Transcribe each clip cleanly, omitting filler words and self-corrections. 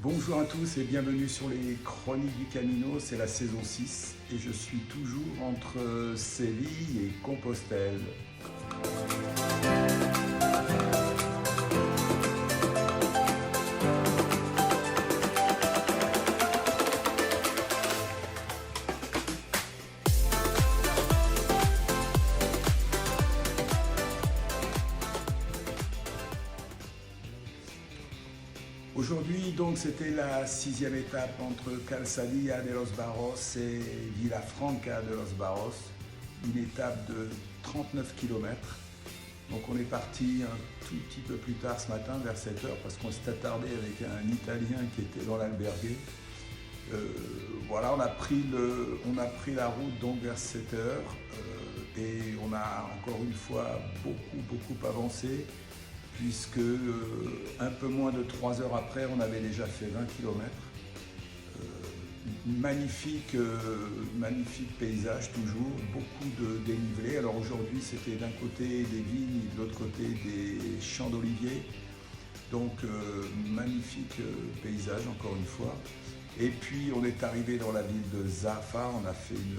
Bonjour à tous et bienvenue sur les Chroniques du Camino, c'est la saison 6 et je suis toujours entre Séville et Compostelle. Aujourd'hui, donc, c'était la 6e étape entre Calzadilla de los Barros et Vilafranca de los Barros, une étape de 39 km. Donc on est parti un tout petit peu plus tard ce matin, vers 7 h, parce qu'on s'est attardé avec un Italien qui était dans l'albergue. Voilà, on a pris la route donc vers 7 h et on a encore une fois beaucoup avancé, puisque un peu moins de 3 heures après, on avait déjà fait 20 km. Magnifique paysage toujours, beaucoup de dénivelé. Alors aujourd'hui, c'était d'un côté des vignes et de l'autre côté des champs d'oliviers. Donc magnifique paysage encore une fois. Et puis on est arrivé dans la ville de Zafa, on a fait une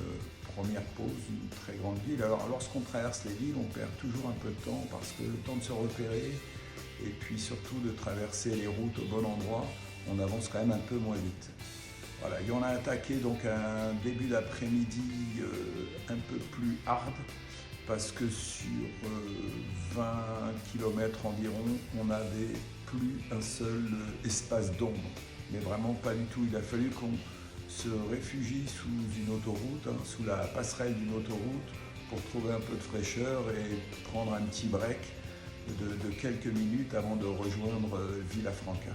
première pause, une très grande ville. Alors lorsqu'on traverse les villes, on perd toujours un peu de temps parce que le temps de se repérer et puis surtout de traverser les routes au bon endroit, on avance quand même un peu moins vite. Voilà, et on a attaqué donc un début d'après-midi un peu plus hard parce que sur 20 km environ, on n'avait plus un seul espace d'ombre. Mais vraiment pas du tout. Il a fallu qu'on se réfugie sous une autoroute, sous la passerelle d'une autoroute, pour trouver un peu de fraîcheur et prendre un petit break de quelques minutes avant de rejoindre Vilafranca.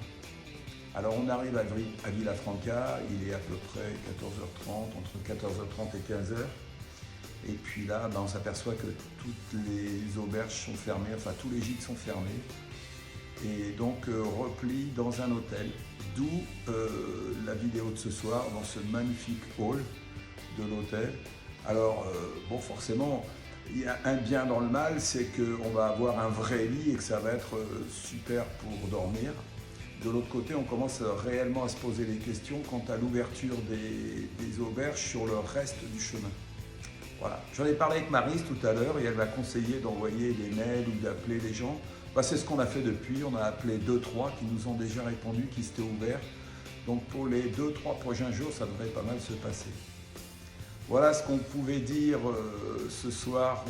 Alors on arrive à Vilafranca, il est à peu près 14h30, entre 14h30 et 15h. Et puis là, on s'aperçoit que toutes les auberges sont fermées, enfin tous les gîtes sont fermés. Et donc repli dans un hôtel, d'où la vidéo de ce soir dans ce magnifique hall de l'hôtel. Alors bon, forcément, il y a un bien dans le mal, c'est qu'on va avoir un vrai lit et que ça va être super pour dormir. De l'autre côté, on commence réellement à se poser des questions quant à l'ouverture des auberges sur le reste du chemin. Voilà. J'en ai parlé avec Maryse tout à l'heure et elle m'a conseillé d'envoyer des mails ou d'appeler les gens. C'est ce qu'on a fait depuis, on a appelé 2-3 qui nous ont déjà répondu, qui s'étaient ouverts. Donc pour les 2-3 prochains jours, ça devrait pas mal se passer. Voilà ce qu'on pouvait dire ce soir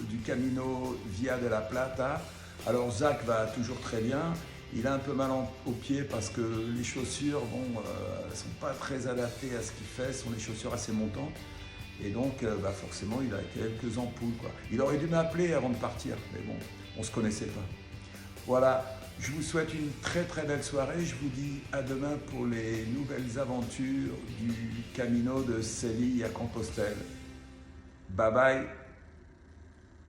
du Camino Via de la Plata. Alors Zach va toujours très bien. Il a un peu mal aux pieds parce que les chaussures ne sont pas très adaptées à ce qu'il fait, ce sont des chaussures assez montantes. Et donc forcément il a quelques ampoules, quoi. Il aurait dû m'appeler avant de partir, mais bon, on ne se connaissait pas. Voilà, je vous souhaite une très belle soirée. Je vous dis à demain pour les nouvelles aventures du Camino de Séville à Compostelle. Bye bye.